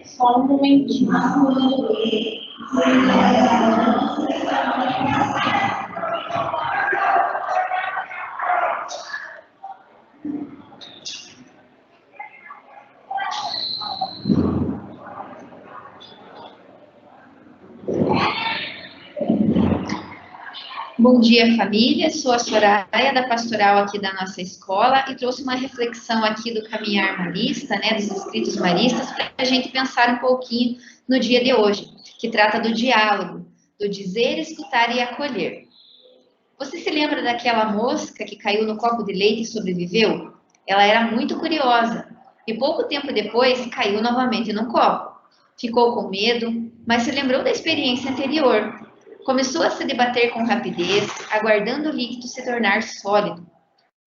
Só um momentinho. Bom dia, família. Sou a Soraya, da pastoral aqui da nossa escola, e trouxe uma reflexão aqui do caminhar marista, né, dos escritos maristas, para a gente pensar um pouquinho no dia de hoje, que trata do diálogo, do dizer, escutar e acolher. Você se lembra daquela mosca que caiu no copo de leite e sobreviveu? Ela era muito curiosa e pouco tempo depois caiu novamente no copo. Ficou com medo, mas se lembrou da experiência anterior. Começou a se debater com rapidez, aguardando o líquido se tornar sólido.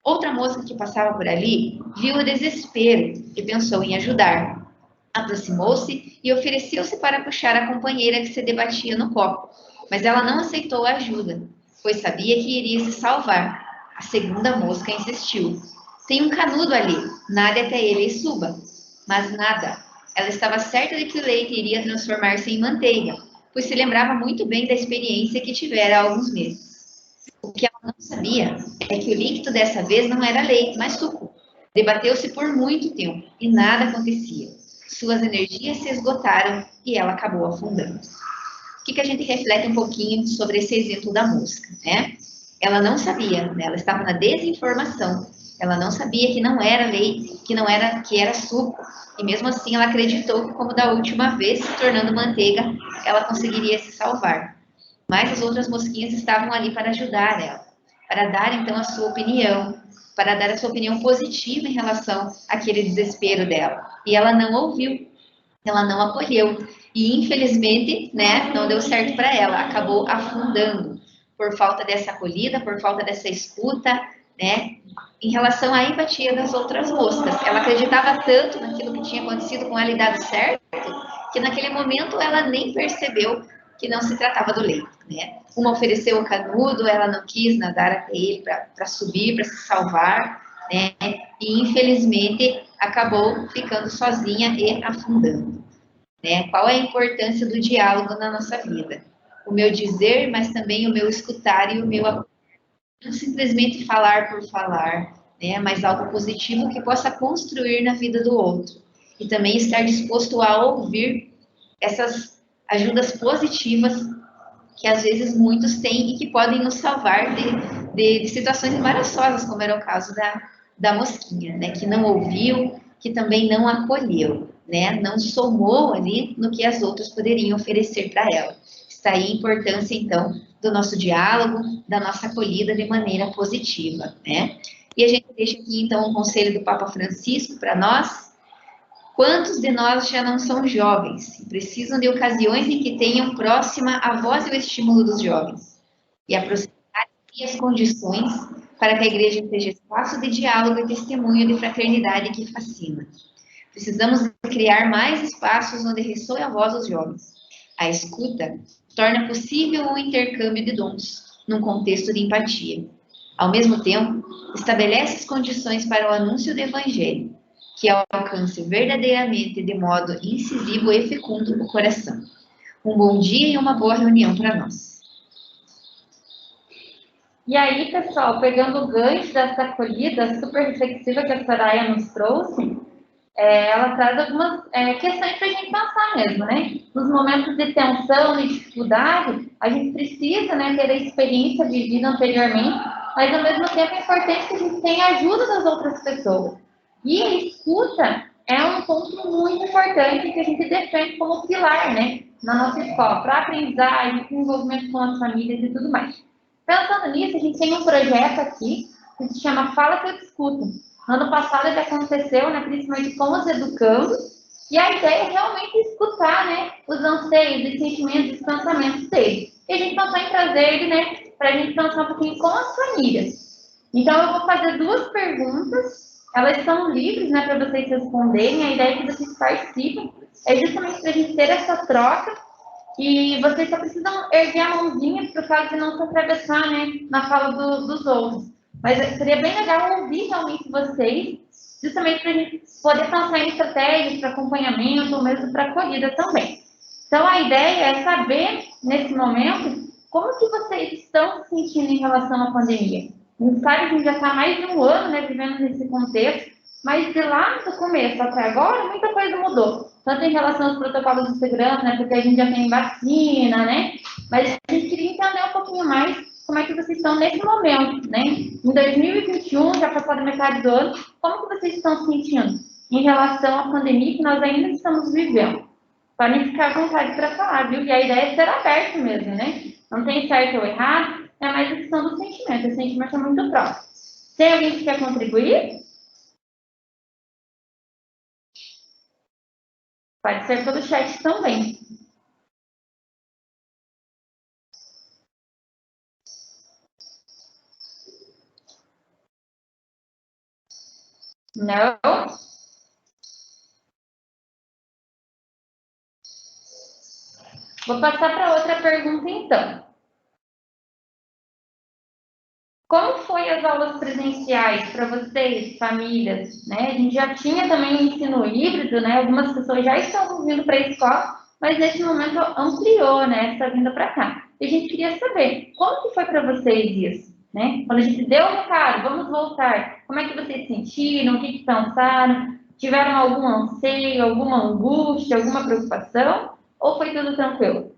Outra moça que passava por ali viu o desespero e pensou em ajudar. Aproximou-se e ofereceu-se para puxar a companheira que se debatia no copo, mas ela não aceitou a ajuda, pois sabia que iria se salvar. A segunda mosca insistiu. Tem um canudo ali, nade até ele e suba. Mas nada. Ela estava certa de que o leite iria transformar-se em manteiga, pois se lembrava muito bem da experiência que tivera há alguns meses. O que ela não sabia é que o líquido dessa vez não era leite, mas suco. Debateu-se por muito tempo e nada acontecia. Suas energias se esgotaram e ela acabou afundando. O que a gente reflete um pouquinho sobre esse exemplo da mosca, né? Ela não sabia, né? Ela estava na desinformação. Ela não sabia que não era leite, que era suco. E mesmo assim ela acreditou que, como da última vez, se tornando manteiga, ela conseguiria se salvar. Mas as outras mosquinhas estavam ali para ajudar ela, para dar então a sua opinião, para dar a sua opinião positiva em relação àquele desespero dela. E ela não ouviu, ela não acolheu. E infelizmente, né, não deu certo para ela, acabou afundando por falta dessa acolhida, por falta dessa escuta, né, em relação à empatia das outras moscas. Ela acreditava tanto naquilo que tinha acontecido com ela e dado certo, que naquele momento ela nem percebeu que não se tratava do leite, né? Uma ofereceu o canudo, ela não quis nadar até ele para subir, para se salvar, né? E infelizmente acabou ficando sozinha e afundando, né? Qual é a importância do diálogo na nossa vida? O meu dizer, mas também o meu escutar e o meu acolher. Não simplesmente falar por falar, né? Mas algo positivo que possa construir na vida do outro. E também estar disposto a ouvir essas ajudas positivas que às vezes muitos têm e que podem nos salvar de situações embaraçosas, como era o caso da mosquinha, né? Que não ouviu, que também não acolheu, né? Não somou ali no que as outras poderiam oferecer para ela. Está aí a importância, então, do nosso diálogo, da nossa acolhida de maneira positiva, né? E a gente deixa aqui, então, um conselho do Papa Francisco para nós. Quantos de nós já não são jovens e precisam de ocasiões em que tenham próxima a voz e o estímulo dos jovens? E a proximidade e as condições para que a igreja seja espaço de diálogo e testemunho de fraternidade que fascina. Precisamos criar mais espaços onde ressoe a voz dos jovens. A escuta torna possível o intercâmbio de dons, num contexto de empatia. Ao mesmo tempo, estabelece as condições para o anúncio do evangelho, que alcance verdadeiramente de modo incisivo e fecundo o coração. Um bom dia e uma boa reunião para nós. E aí, pessoal, pegando o gancho dessa acolhida super reflexiva que a Soraya nos trouxe, ela traz algumas questões para a gente pensar mesmo, né? Nos momentos de tensão e dificuldade, a gente precisa, né, ter a experiência vivida anteriormente, mas ao mesmo tempo é importante que a gente tenha a ajuda das outras pessoas. E a escuta é um ponto muito importante que a gente defende como pilar, né, na nossa escola, para aprendizagem, desenvolvimento com as famílias e tudo mais. Pensando nisso, a gente tem um projeto aqui que se chama Fala que eu te escuto. Ano passado ele aconteceu, né, principalmente com os educandos, e a ideia é realmente escutar, né, os anseios, os sentimentos, os pensamentos deles. E a gente pensou em trazer ele, né, para a gente pensar um pouquinho com as famílias. Então eu vou fazer duas perguntas, elas são livres, né, para vocês responderem, a ideia é que vocês participem, é justamente para a gente ter essa troca, e vocês só precisam erguer a mãozinha por causa de não se atravessar, né, na fala dos outros. Mas seria bem legal ouvir realmente vocês justamente para a gente poder pensar em estratégias para acompanhamento ou mesmo para acolhida também. Então, a ideia é saber, nesse momento, como que vocês estão se sentindo em relação à pandemia. A gente sabe que a gente já está mais de um ano, né, vivendo nesse contexto, mas de lá do começo até agora, muita coisa mudou. Tanto em relação aos protocolos de segurança, né, porque a gente já tem vacina, né, mas a gente queria entender um pouquinho mais como é que vocês estão nesse momento, né. Em 2021, já passou da metade do ano, como que vocês estão se sentindo em relação à pandemia que nós ainda estamos vivendo? Podem ficar à vontade para falar, viu? E a ideia é ser aberto mesmo, né? Não tem certo ou errado, é mais a questão do sentimento. O sentimento é muito próximo. Tem alguém que quer contribuir? Pode ser pelo chat também. Não? Vou passar para outra pergunta, então. Como foi as aulas presenciais para vocês, famílias? Né? A gente já tinha também o ensino híbrido, né? Algumas pessoas já estão vindo para a escola, mas nesse momento ampliou, né? Essa vinda para cá. E a gente queria saber, como que foi para vocês isso? Né? Quando a gente deu o recado, vamos voltar, como é que vocês se sentiram? O que pensaram? Tiveram algum anseio, alguma angústia, alguma preocupação? Ou foi tudo tranquilo?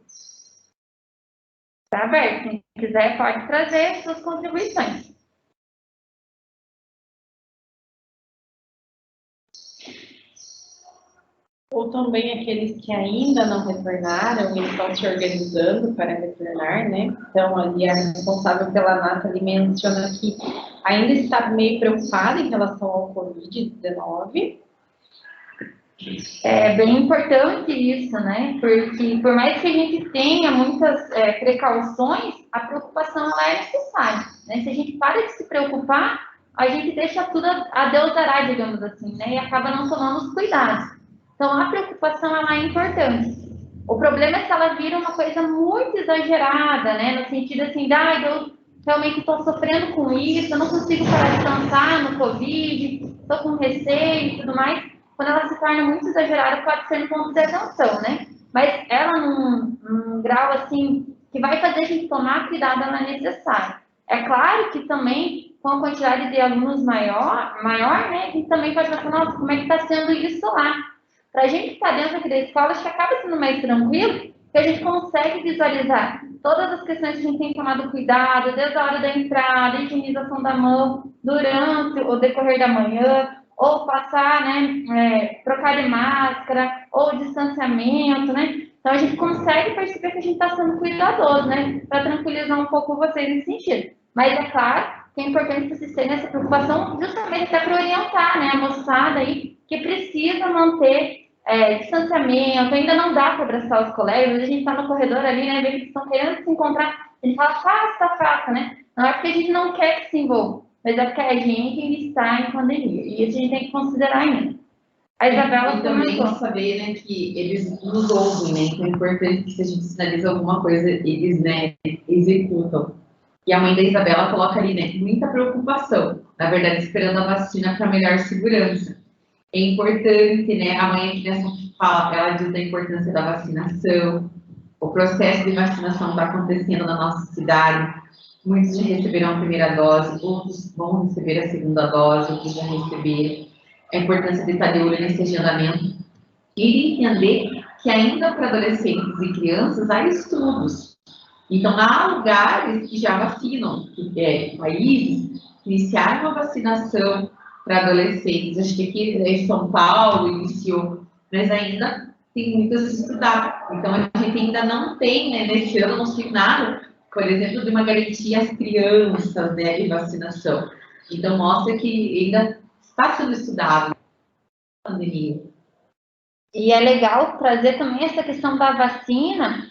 Está aberto. Quem quiser pode trazer suas contribuições. Ou também aqueles que ainda não retornaram e estão se organizando para retornar, né? Então, ali a responsável pela Nathalie menciona que ainda está meio preocupada em relação ao Covid-19. É bem importante isso, né? Porque por mais que a gente tenha muitas precauções, a preocupação ela é necessária, né? Se a gente para de se preocupar, a gente deixa tudo a Deus dará, digamos assim, né? E acaba não tomando os cuidados. Então, a preocupação ela é importante. O problema é se ela vira uma coisa muito exagerada, né? No sentido assim, eu realmente estou sofrendo com isso, eu não consigo parar de pensar no Covid, estou com receio e tudo mais. Quando ela se torna muito exagerada, pode ser um ponto de atenção, né? Mas ela, num grau, assim, que vai fazer a gente tomar cuidado, ela é necessária. É claro que também, com a quantidade de alunos maior, né? A gente também pode pensar, nossa, como é que está sendo isso lá? Para a gente que está dentro aqui da escola, acho que acaba sendo mais tranquilo, que a gente consegue visualizar todas as questões que a gente tem tomado cuidado, desde a hora da entrada, higienização da mão, durante o decorrer da manhã, ou passar, né, trocar de máscara, ou distanciamento, né? Então, a gente consegue perceber que a gente está sendo cuidadoso, né? Para tranquilizar um pouco vocês nesse sentido. Mas, é claro, que é importante vocês terem essa preocupação justamente até para orientar, né? A moçada aí que precisa manter distanciamento, ainda não dá para abraçar os colegas, a gente está no corredor ali, né? Vê que eles estão querendo se encontrar, a gente fala, faça, né? Não é porque a gente não quer que se envolva, mas é porque a gente ainda está em pandemia. E isso a gente tem que considerar ainda. A Isabela também saber, né, que eles nos ouvem, né? Então é importante que se a gente sinaliza alguma coisa, eles, né, executam. E a mãe da Isabela coloca ali, né, muita preocupação. Na verdade, esperando a vacina para melhor segurança. É importante, né? A mãe aqui nessa fala, ela diz da importância da vacinação. O processo de vacinação está acontecendo na nossa cidade. Muitos já receberam a primeira dose, outros vão receber a segunda dose, outros já receberam. A importância de estar de olho nesse agendamento e entender que ainda para adolescentes e crianças há estudos. Então, há lugares que já vacinam, países que iniciaram a vacinação para adolescentes. Acho que aqui em São Paulo iniciou, mas ainda tem muitas a estudar. Então, a gente ainda não tem, né, nesse ano, não tem nada, por exemplo, de uma garantia às crianças, né, de vacinação. Então, mostra que ainda está sendo estudado a pandemia. E é legal trazer também essa questão da vacina,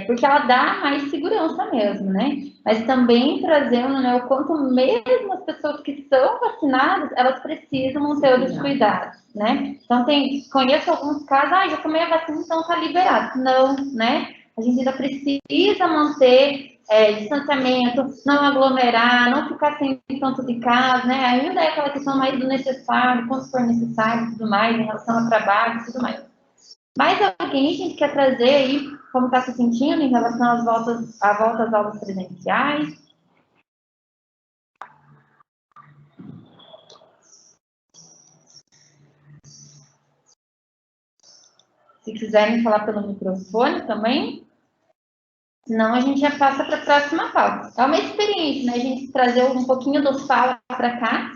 porque ela dá mais segurança mesmo, né? Mas também trazendo, né, o quanto mesmo as pessoas que são vacinadas, elas precisam manter os cuidados, né? Então, conheço alguns casos, já tomei a vacina, então tá liberado. Não, né? A gente ainda precisa manter distanciamento, não aglomerar, não ficar sem tanto de casa, né? Ainda é aquela questão mais do necessário, quando for necessário e tudo mais, em relação ao trabalho e tudo mais. Mais alguém a gente quer trazer aí como está se sentindo em relação à volta às aulas presenciais? Se quiserem falar pelo microfone também, senão a gente já passa para a próxima pauta. É uma experiência, né? A gente trazer um pouquinho do fala para cá.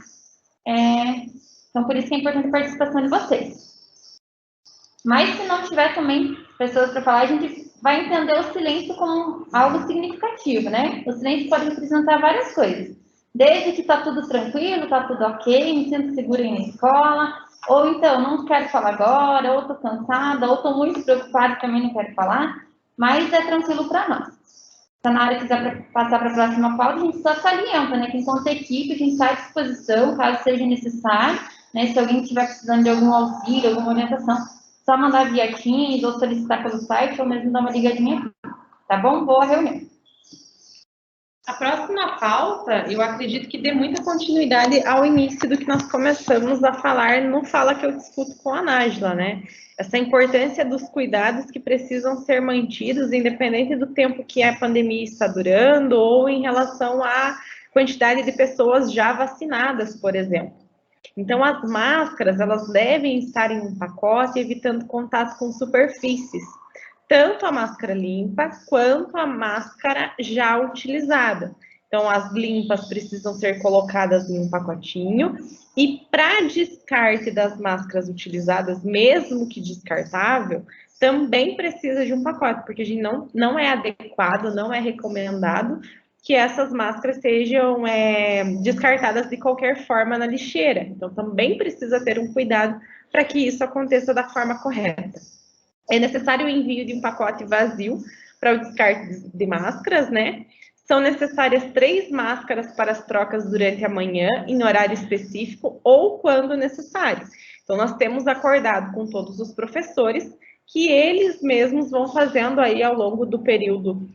Então, por isso que é importante a participação de vocês. Mas se não tiver também pessoas para falar, a gente vai entender o silêncio como algo significativo, né? O silêncio pode representar várias coisas. Desde que está tudo tranquilo, está tudo ok, me sinto segura na escola, ou então, não quero falar agora, ou estou cansada, ou estou muito preocupada e também não quero falar, mas é tranquilo para nós. Então, na hora que quiser passar para a próxima pauta, a gente só salienta, né? Que enquanto equipe, a gente está à disposição, caso seja necessário, né? Se alguém estiver precisando de algum auxílio, alguma orientação, só mandar via Teams ou solicitar pelo site, ou mesmo dar uma ligadinha aqui. Tá bom? Boa reunião. A próxima pauta, eu acredito que dê muita continuidade ao início do que nós começamos a falar no Fala que eu discuto com a Nájila, né? Essa importância dos cuidados que precisam ser mantidos, independente do tempo que a pandemia está durando, ou em relação à quantidade de pessoas já vacinadas, por exemplo. Então, as máscaras, elas devem estar em um pacote, evitando contato com superfícies, tanto a máscara limpa quanto a máscara já utilizada. Então, as limpas precisam ser colocadas em um pacotinho, e para descarte das máscaras utilizadas, mesmo que descartável, também precisa de um pacote, porque a gente não é adequado, não é recomendado que essas máscaras sejam descartadas de qualquer forma na lixeira. Então, também precisa ter um cuidado para que isso aconteça da forma correta. É necessário o envio de um pacote vazio para o descarte de máscaras, né? São necessárias 3 máscaras para as trocas durante a manhã, em horário específico ou quando necessário. Então, nós temos acordado com todos os professores que eles mesmos vão fazendo aí ao longo do período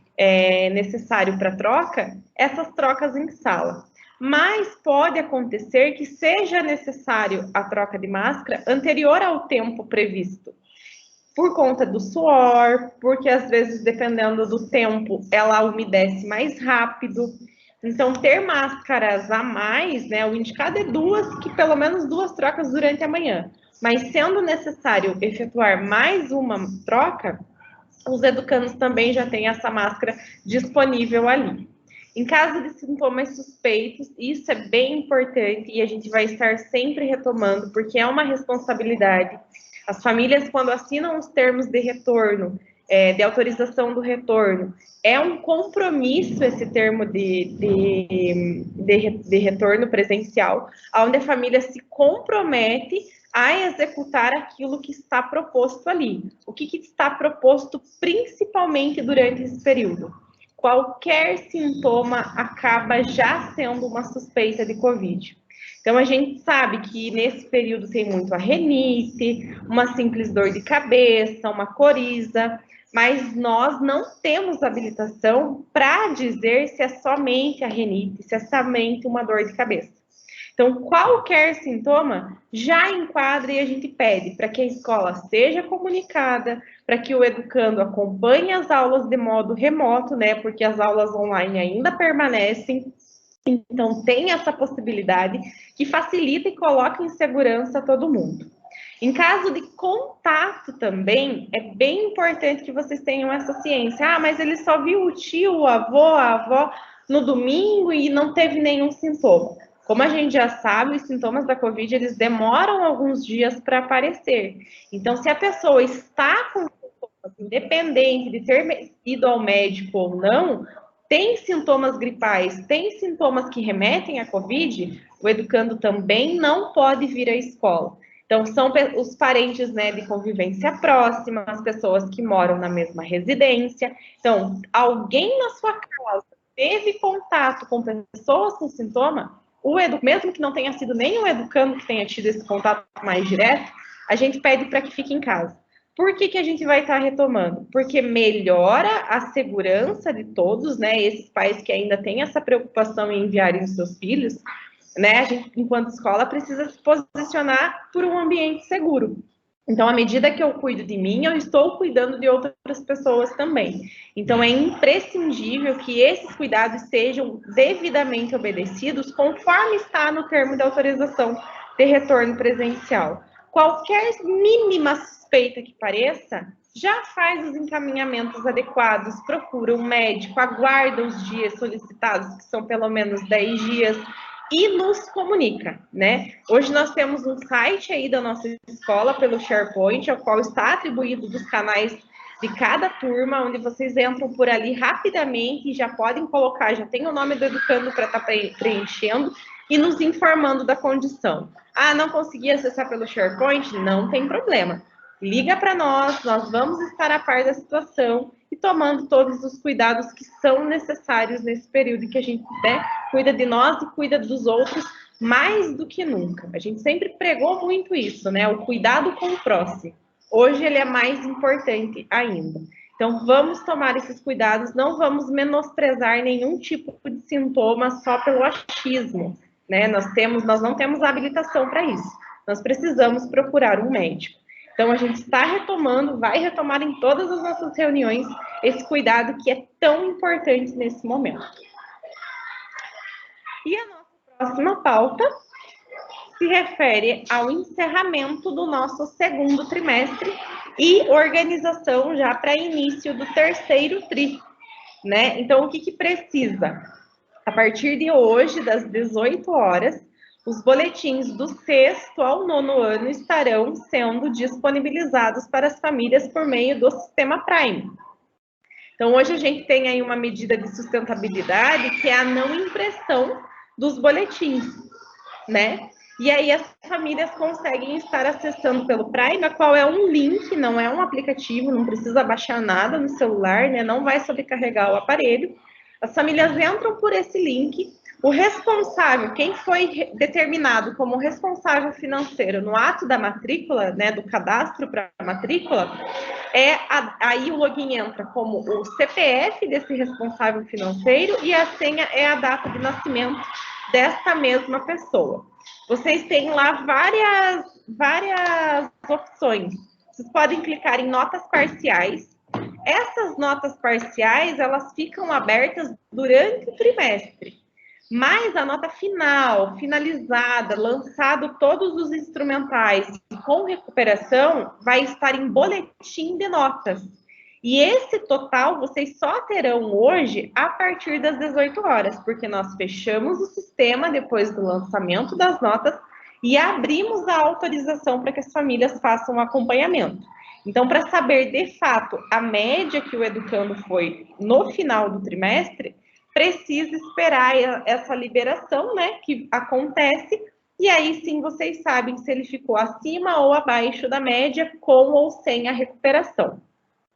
necessário para troca, essas trocas em sala. Mas pode acontecer que seja necessário a troca de máscara anterior ao tempo previsto, por conta do suor, porque às vezes, dependendo do tempo, ela umedece mais rápido. Então, ter máscaras a mais, né, o indicado é pelo menos 2 trocas durante a manhã. Mas sendo necessário efetuar mais uma troca, os educandos também já têm essa máscara disponível ali. Em caso de sintomas suspeitos, isso é bem importante e a gente vai estar sempre retomando, porque é uma responsabilidade. As famílias, quando assinam os termos de retorno, de autorização do retorno, é um compromisso esse termo de retorno presencial, onde a família se compromete a executar aquilo que está proposto ali. O que está proposto principalmente durante esse período? Qualquer sintoma acaba já sendo uma suspeita de Covid. Então, a gente sabe que nesse período tem muito a rinite, uma simples dor de cabeça, uma coriza, mas nós não temos habilitação para dizer se é somente a rinite, se é somente uma dor de cabeça. Então, qualquer sintoma já enquadra e a gente pede para que a escola seja comunicada, para que o educando acompanhe as aulas de modo remoto, né? Porque as aulas online ainda permanecem. Então, tem essa possibilidade que facilita e coloca em segurança todo mundo. Em caso de contato também, é bem importante que vocês tenham essa ciência. Ah, mas ele só viu o tio, o avô, a avó no domingo e não teve nenhum sintoma. Como a gente já sabe, os sintomas da Covid, eles demoram alguns dias para aparecer. Então, se a pessoa está com sintomas, independente de ter ido ao médico ou não, tem sintomas gripais, tem sintomas que remetem à Covid, o educando também não pode vir à escola. Então, são os parentes, né, de convivência próxima, as pessoas que moram na mesma residência. Então, alguém na sua casa teve contato com pessoas com sintoma, mesmo que não tenha sido nem o educando que tenha tido esse contato mais direto, a gente pede para que fique em casa. Por que a gente vai estar retomando? Porque melhora a segurança de todos, né? Esses pais que ainda têm essa preocupação em enviarem os seus filhos, né? A gente, enquanto escola, precisa se posicionar por um ambiente seguro. Então, à medida que eu cuido de mim, eu estou cuidando de outras pessoas também. Então, é imprescindível que esses cuidados sejam devidamente obedecidos conforme está no termo de autorização de retorno presencial. Qualquer mínima suspeita que pareça, já faz os encaminhamentos adequados, procura um médico, aguarda os dias solicitados, que são pelo menos 10 dias, e nos comunica, né? Hoje nós temos um site aí da nossa escola pelo SharePoint, ao qual está atribuído dos canais de cada turma, onde vocês entram por ali rapidamente e já podem colocar, já tem o nome do educando para estar preenchendo e nos informando da condição. Ah, não consegui acessar pelo SharePoint? Não tem problema. Liga para nós vamos estar a par da situação e tomando todos os cuidados que são necessários nesse período em que a gente, né, cuida de nós e cuida dos outros mais do que nunca. A gente sempre pregou muito isso, né? O cuidado com o próximo. Hoje ele é mais importante ainda. Então, vamos tomar esses cuidados, não vamos menosprezar nenhum tipo de sintoma só pelo achismo, né? Nós não temos habilitação para isso. Nós precisamos procurar um médico. Então, a gente está retomando, vai retomar em todas as nossas reuniões esse cuidado que é tão importante nesse momento. E a nossa próxima pauta se refere ao encerramento do nosso segundo trimestre e organização já para início do terceiro tri, né? Então, o que precisa? A partir de hoje, das 18 horas, os boletins do sexto ao nono ano estarão sendo disponibilizados para as famílias por meio do sistema Prime. Então, hoje a gente tem aí uma medida de sustentabilidade que é a não impressão dos boletins, né? E aí as famílias conseguem estar acessando pelo Prime, a qual é um link, não é um aplicativo, não precisa baixar nada no celular, né? Não vai sobrecarregar o aparelho. As famílias entram por esse link. O responsável, quem foi determinado como responsável financeiro no ato da matrícula, né, do cadastro para a matrícula, aí o login entra como o CPF desse responsável financeiro e a senha é a data de nascimento desta mesma pessoa. Vocês têm lá várias opções. Vocês podem clicar em notas parciais. Essas notas parciais, elas ficam abertas durante o trimestre. Mas a nota final, finalizada, lançado todos os instrumentais e com recuperação, vai estar em boletim de notas. E esse total vocês só terão hoje a partir das 18 horas, porque nós fechamos o sistema depois do lançamento das notas e abrimos a autorização para que as famílias façam o acompanhamento. Então, para saber de fato a média que o educando foi no final do trimestre, precisa esperar essa liberação, né, que acontece, e aí sim vocês sabem se ele ficou acima ou abaixo da média, com ou sem a recuperação.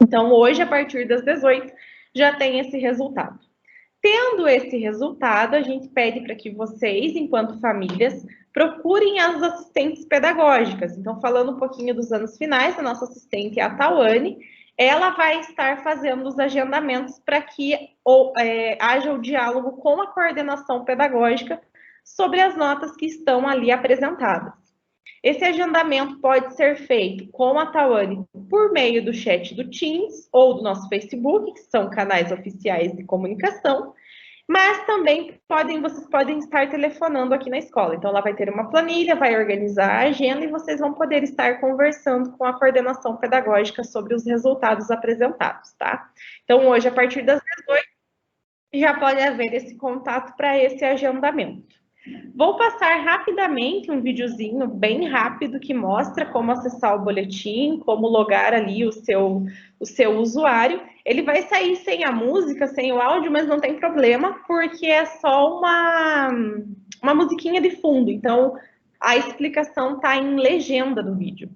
Então, hoje, a partir das 18, já tem esse resultado. Tendo esse resultado, a gente pede para que vocês, enquanto famílias, procurem as assistentes pedagógicas. Então, falando um pouquinho dos anos finais, a nossa assistente é a Tawane, ela vai estar fazendo os agendamentos para que haja o diálogo com a coordenação pedagógica sobre as notas que estão ali apresentadas. Esse agendamento pode ser feito com a Tawane por meio do chat do Teams ou do nosso Facebook, que são canais oficiais de comunicação, mas também vocês podem estar telefonando aqui na escola. Então, ela vai ter uma planilha, vai organizar a agenda e vocês vão poder estar conversando com a coordenação pedagógica sobre os resultados apresentados, tá? Então, hoje, a partir das 18, já pode haver esse contato para esse agendamento. Vou passar rapidamente um videozinho bem rápido que mostra como acessar o boletim, como logar ali o seu usuário. Ele vai sair sem a música, sem o áudio, mas não tem problema, porque é só uma musiquinha de fundo. Então, a explicação está em legenda do vídeo.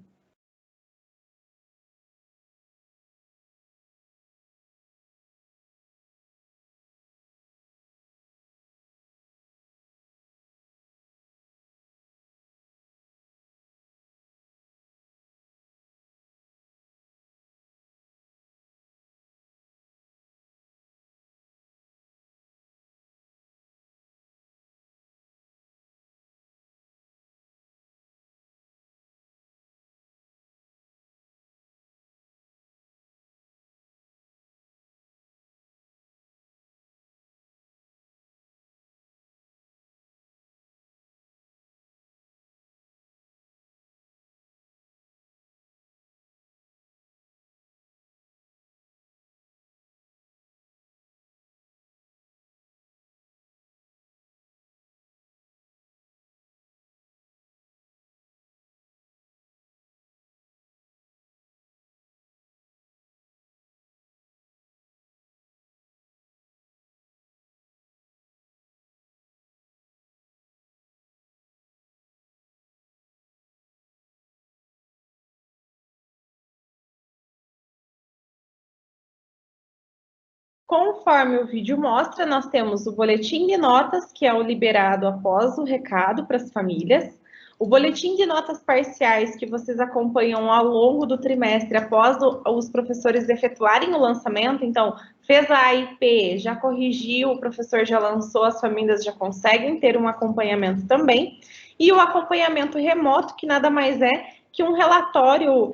Conforme o vídeo mostra, nós temos o boletim de notas, que é o liberado após o recado para as famílias, o boletim de notas parciais, que vocês acompanham ao longo do trimestre, após os professores efetuarem o lançamento. Então, fez a AIP, já corrigiu, o professor já lançou, as famílias já conseguem ter um acompanhamento também. E o acompanhamento remoto, que nada mais é que um relatório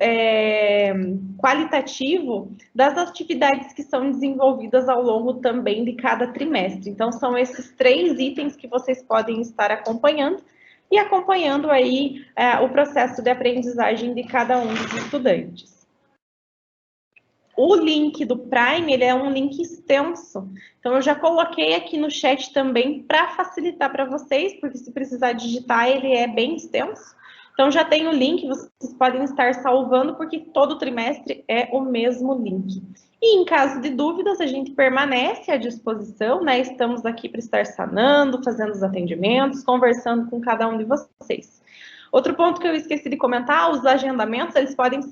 qualitativo das atividades que são desenvolvidas ao longo também de cada trimestre. Então, são esses 3 itens que vocês podem estar acompanhando e acompanhando aí o processo de aprendizagem de cada um dos estudantes. O link do Prime, ele é um link extenso, então eu já coloquei aqui no chat também para facilitar para vocês, porque se precisar digitar, ele é bem extenso. Então, já tem o link, vocês podem estar salvando, porque todo trimestre é o mesmo link. E em caso de dúvidas, a gente permanece à disposição, né? Estamos aqui para estar sanando, fazendo os atendimentos, conversando com cada um de vocês. Outro ponto que eu esqueci de comentar, os agendamentos,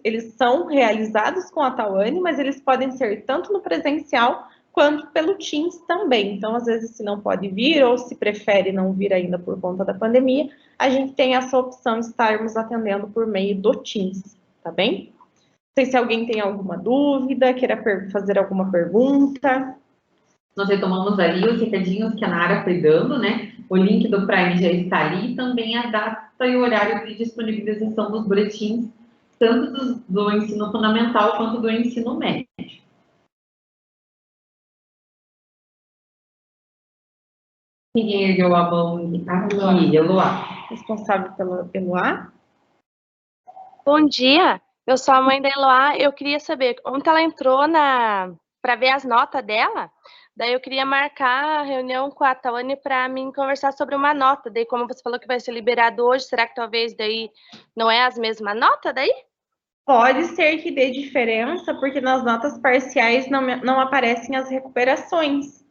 eles são realizados com a Tawane, mas eles podem ser tanto no presencial quanto pelo Teams também. Então, às vezes, se não pode vir ou se prefere não vir ainda por conta da pandemia, a gente tem essa opção de estarmos atendendo por meio do Teams, tá bem? Não sei se alguém tem alguma dúvida, queira fazer alguma pergunta. Nós retomamos ali os recadinhos que a Nara foi dando, né? O link do Prime já está ali e também a data e o horário de disponibilização dos boletins, tanto do ensino fundamental quanto do ensino médio. Ninguém ergueu a mão aqui, Eloá. Responsável pelo Eloá. Bom dia, eu sou a mãe da Eloá. Eu queria saber, ontem ela entrou para ver as notas dela, daí eu queria marcar a reunião com a Tawane para mim conversar sobre uma nota. Daí, como você falou que vai ser liberado hoje, será que talvez daí não é as mesmas notas daí? Pode ser que dê diferença, porque nas notas parciais não aparecem as recuperações.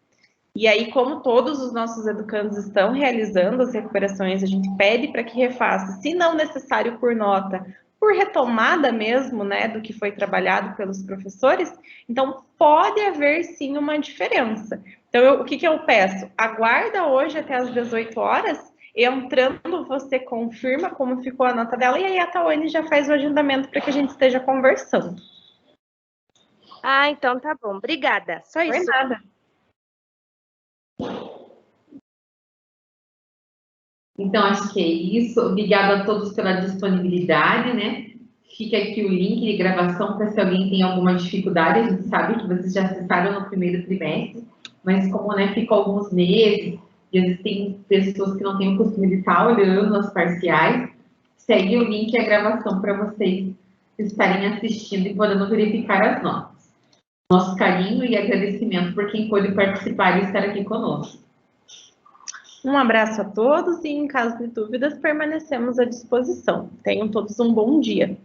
E aí, como todos os nossos educandos estão realizando as recuperações, a gente pede para que refaça, se não necessário por nota, por retomada mesmo, né, do que foi trabalhado pelos professores. Então, pode haver sim uma diferença. Então, o que eu peço? Aguarda hoje até às 18 horas, entrando, você confirma como ficou a nota dela, e aí a Tawane já faz o agendamento para que a gente esteja conversando. Ah, então tá bom. Obrigada. Só isso. Por nada. Então, acho que é isso. Obrigada a todos pela disponibilidade, né? Fica aqui o link de gravação para se alguém tem alguma dificuldade. A gente sabe que vocês já acessaram no primeiro trimestre, mas como, né, ficou alguns meses, e às vezes tem pessoas que não têm o costume de estar olhando as parciais, segue o link e a gravação para vocês estarem assistindo e podendo verificar as notas. Nosso carinho e agradecimento por quem pôde participar e estar aqui conosco. Um abraço a todos e, em caso de dúvidas, permanecemos à disposição. Tenham todos um bom dia.